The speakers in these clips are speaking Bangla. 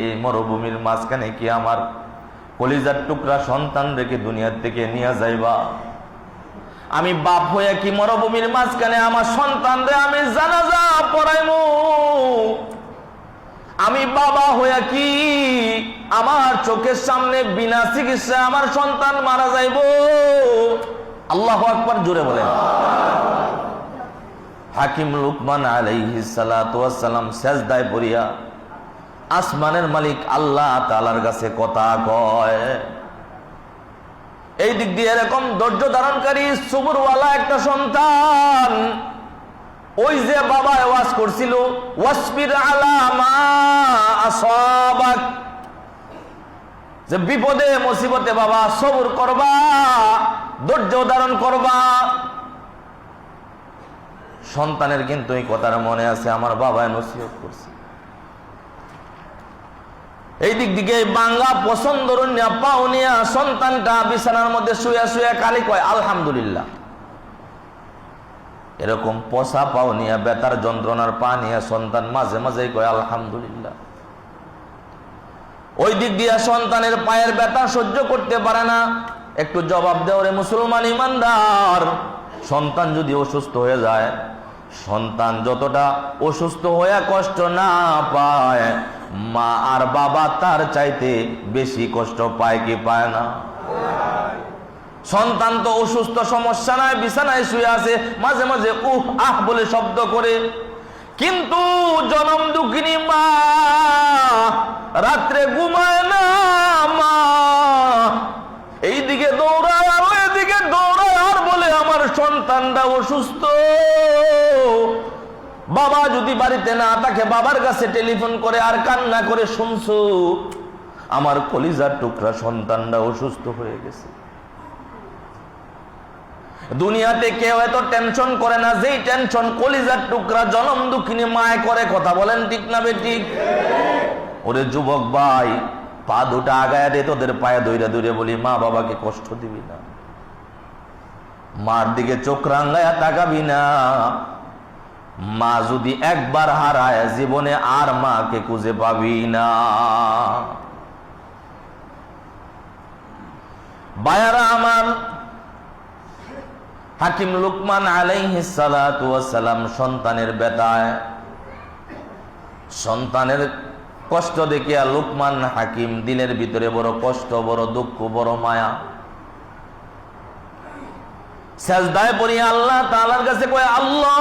এই মরুভূমির মাঝখানে কি আমার কলিজার টুকরা সন্তান রেখে দুনিয়ার থেকে নিয়ে যাইবা? আমি বাপ হইয়া কি মরুভূমির মাঝখানে আমার সন্তান রে আমি জানাজা পড়াইমু? আমি বাবা হইয়া কি আমার চোখের সামনে বিনা চিকিৎসায় আমার সন্তান মারা যাইব? আল্লাহু আকবার, জোরে বলেন। হাকিম লুকমান আলাইহিস সালাতু ওয়াস সালাম সেজদায় পড়িয়া আসমানের মালিক আল্লাহ তাআলার কাছে কথা কয়। এই দিক দিয়ে এরকম ধৈর্য ধারণকারী সবরওয়ালা একটা সন্তান, ওই যে বাবা ওয়াজ করছিল ওয়াসবির আলা মা আসাবাক, যে বিপদে মুসিবতে বাবা সবর করবা, ধৈর্য ধারণ করবা। সন্তানের কিন্তু এই কথাটা মনে আছে, আমার বাবা নসিহত করছে। এই দিক দিকে বাংলা পছন্দ পাওনিয়া সন্তানটা বিছানার মধ্যে শুয়ে শুয়ে খালি কয় আলহামদুলিল্লাহ। এরকম পচা পাওনিয়া বেতার যন্ত্রণার পা নিয়ে সন্তান মাঝে মাঝে কয় আলহামদুলিল্লাহ। ওই দিক দিয়ে সন্তানের পায়ের ব্যথা সহ্য করতে পারে না। একটু জবাব দেও রে মুসলমান ইমানদার, সন্তান যদি অসুস্থ হয়ে যায়, সন্তান যতটা অসুস্থ হয়ে কষ্ট না পায়, মা আর বাবা তার চাইতে বেশি কষ্ট পায় কি পায় না? সন্তান তো অসুস্থ, সমস্যা নাই, বিছানায় শুয়ে আছে, মাঝে মাঝে উহ আহ বলে শব্দ করে, কিন্তু জনম দুঃখিনী মা রাত্রে ঘুমায় না। মা এইদিকে দৌড়ায় আর ওইদিকে দৌড়ায় আর বলে আমার সন্তানটা অসুস্থ। বাবা যদি বাড়িতে না থাকে বাবার কাছে টেলিফোন করে আর কান্না করে, শুনছো আমার কলিজার টুকরা সন্তানটা অসুস্থ হয়ে গেছে। দুনিয়াতে কেউ এত টেনশন করে না যেই টেনশন কলিজার টুকরা জনম দুঃখিনী মায় করে। কথা বলেন ঠিক না বেঠিক? ওরে যুবক ভাই, পা দুটা আগায় দে, তোদের পায়ে দইরা দইরে বলি মা বাবাকে কষ্ট দিবি না, মার দিকে চোখ রাঙ্গায়া তাকাবি না। মা যদি একবার হারায় জীবনে আর মাকে খুঁজে পাবি না। বায়ারা আমার, হাকিম লুকমান আলাইহিস সালাতু ওয়াস সালাম সন্তানের ব্যথায়, সন্তানের কষ্ট দেখে লুকমান হাকিম দিলের ভিতরে বড় কষ্ট, বড় দুঃখ, বড় মায়া। সেজদায় পড়ে আল্লাহ তাআলার কাছে কয়, আল্লাহ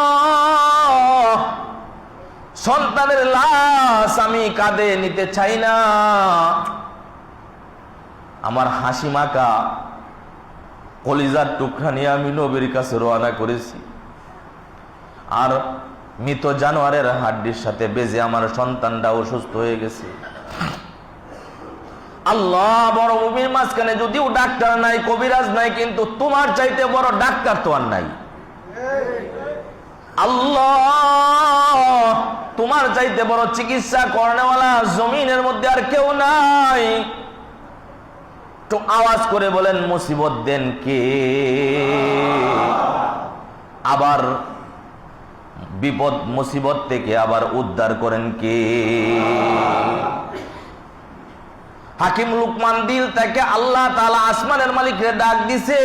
সন্তানের লাশ আমি কাঁধে নিতে চাই না। আমার হাসি মাখা কলিজার টুকরা নিয়ে আমি নবীর কাছে রওনা করেছি, আর মৃত জানোয়ারের হাড্ডির সাথে বেজে আমার সন্তানটা অসুস্থ হয়ে গেছে। আল্লাহ, বড় ভূমির মাঝখানে যদিও ডাক্তার নাই, কবিরাজ নাই, কিন্তু তোমার চাইতে বড় ডাক্তার তো আর নাই। আল্লাহ, তোমার চাইতে বড় চিকিৎসা করনেওয়ালা জমিনের মধ্যে আর কেউ নাই। তো আওয়াজ করে বলেন, মুসিবত দেন কে? আবার বিপদ মুসিবত থেকে আবার উদ্ধার করেন কে? হাকিম লুকমান দিল থেকে আল্লাহ তাআলা আসমানের মালিককে ডাক দিছে।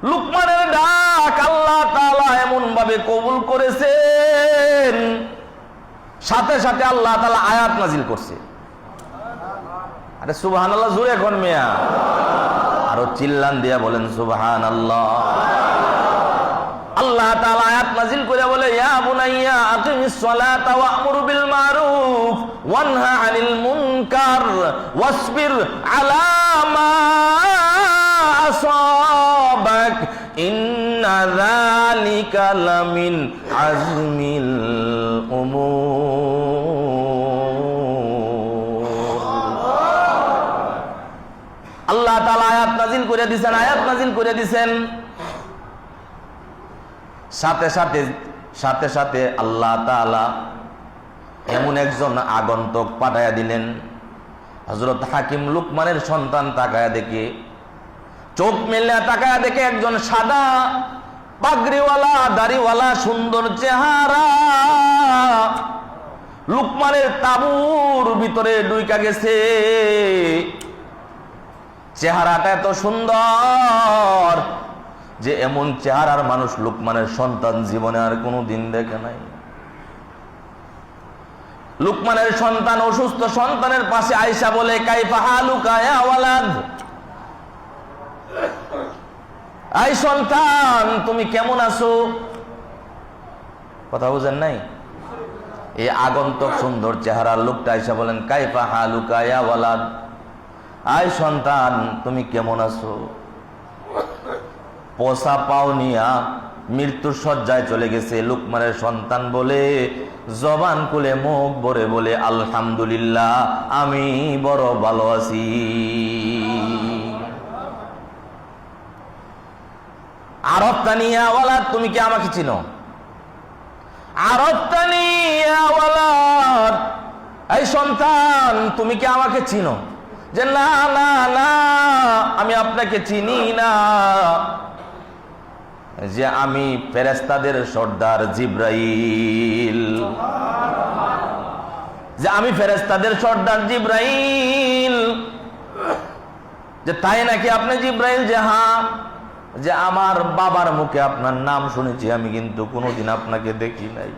লুকমানের ডাক আল্লাহ তাআলা এমন ভাবে কবুল করেছেন, সাথে সাথে আল্লাহ তাআলা আয়াত নাজিল করছে। আরে সুবহানাল্লাহ, জোরে কোন মিয়া, আরো চিল্লান দিয়া বলেন সুবহানাল্লাহ। আল্লাহ তাআলা আয়াত নাজিল করে বলে, ইয়া বুনাইয়া আকিমিস সালাতা ওয়া'মুর বিল মারুফ ওয়ানহা আনিল মুনকার ওয়াসবির আলা মা আসাবাক ইন্না যালিকা লামিন আজমিল উমুর। আল্লাহ তাআলা আয়াত নাজিল করে দিয়েছেন, আয়াত নাজিল করে দিয়েছেন। সাথে সাথে সাথে আল্লাহ তাআলা এমন একজন আগন্তুক পাঠাইয়া দিলেন। হযরত হাকিম লুকমানের সন্তান তাকায়া দেখে, চোখ মেলে তাকায়া দেখে একজন সাদা পাগড়িওয়ালা, দাড়িওয়ালা, সুন্দর চেহারা লুকমানের তাবুর ভিতরে ঢুইকা গেছে। চেহারাটা এত সুন্দর যে এমন চেহারার মানুষ লুকমানের সন্তান জীবনে আর কোনো দিন দেখে নাই। লুকমানের সন্তান অসুস্থ, সন্তানের পাশে আয়েশা বলে, কাইফা হালুকা ইয়া ওয়ালাদ, আই সন্তান তুমি কেমন আছো? কথা বুঝেন নাই? এই আগন্তুক সুন্দর চেহারার লোকটা আয়েশা বলেন, কাইফা হালুকা ইয়া ওয়ালাদ, আই সন্তান তুমি কেমন আছো? পোষা পাও নিয়া মৃত্যুর শয্যায় চলে গেছে। লুকমানের সন্তান বলে, জবান খুলে মুখ ভরে বলে, আলহামদুলিল্লাহ আমি বড় ভালো আছি। আরফতানি ইয়া ওয়ালাদ, তুমি কি আমাকে চিনো? আরফতানি ইয়া ওয়ালাদ, এই সন্তান তুমি কি আমাকে চিনো? যে না না না, আমি আপনাকে চিনি না। যে আমি ফেরেশতাদের সর্দার জিবরাইল, যে আমি ফেরেশতাদের সর্দার জিবরাইল। যে তাই নাকি আপনি জিবরাইল? যে হ্যাঁ। যে আমার বাবার মুখে আপনার নাম শুনেছি, আমি কিন্তু কোনোদিন আপনাকে দেখি নাই।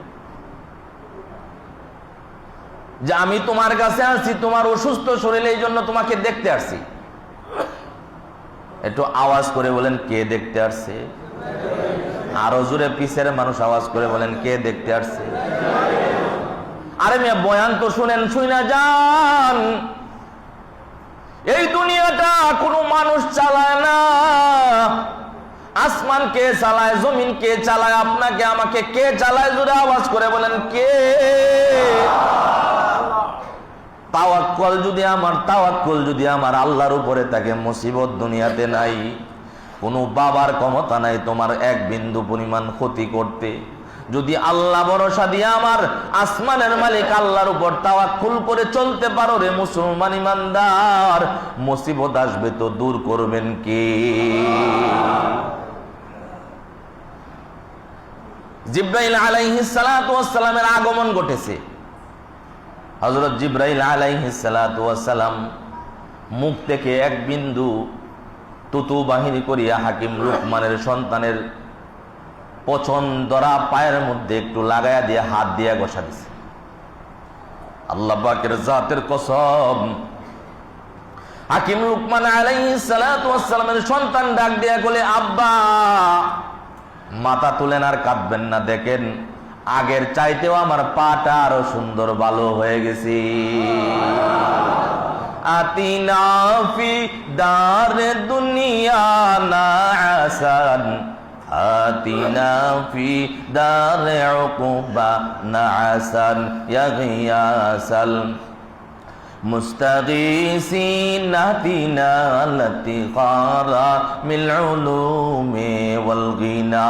যে আমি তোমার কাছে আসছি তোমার অসুস্থ শরীরে, এই জন্য তোমাকে দেখতে আসছি। একটু আওয়াজ করে বলেন, কে দেখতে আসছে? আরো জোরে পিছের মানুষ আওয়াজ করে বলেন, কে দেখতে আসছে? আরে মিয়া বয়ান তো শুনেন, শুনা যান। এই দুনিয়াটা কোনো মানুষ চালায় না। আসমান কে চালায়, জমিন কে চালায়, আপনাকে আমাকে কে চালায়? জোরে আওয়াজ করে বলেন, কে? তাওয়াক্কুল যদি আমার আল্লাহর উপরে থাকে, মুসিবত দুনিয়াতে নাই। কোনো বাবার ক্ষমতা নাই তোমার এক বিন্দু পরিমাণ ক্ষতি করতে। যদি আল্লাহ ভরসা দিয়ে আমার আসমানের মালিক আল্লাহর উপর তাওয়াক্কুল করে চলতে পারো রে মুসলমান ইমানদার, মুসিবত আসবে তো দূর করবেন কে? জিবরাইল আলাইহিস সালাতু ওয়াস সালামের আগমন ঘটেছে। হযরত জিবরাইল আলাইহিস সালাতু ওয়াস সালাম মুখ থেকে এক বিন্দু তুতু বাহিনী করিয়া হাকিম লুকমানের সন্তানের পছন ধরা পায়ের মধ্যে একটু লাগাইয়া দিয়ে হাত দিয়া ঘষা দিছে। আল্লাহ পাকের জাতের কসম, হাকিম লুকমান আলাইহিস সালাতু ওয়াস সালামের সন্তান ডাক দিয়া বলে, আব্বা। মাথা তুলেন আর কাঁদবেন না, দেখেন আগের চাইতেও আমার পাটা আরো সুন্দর ভালো হয়ে গেছে। আতিনা ফি দারে দুনিয়া নাসান, আতিনা ফি দারে উকুবা নাসান, ইয়া গিয়াসাল মুস্তাগীসিন আতিনা লতিকারা মিল উলুমি ওয়াল গিনা।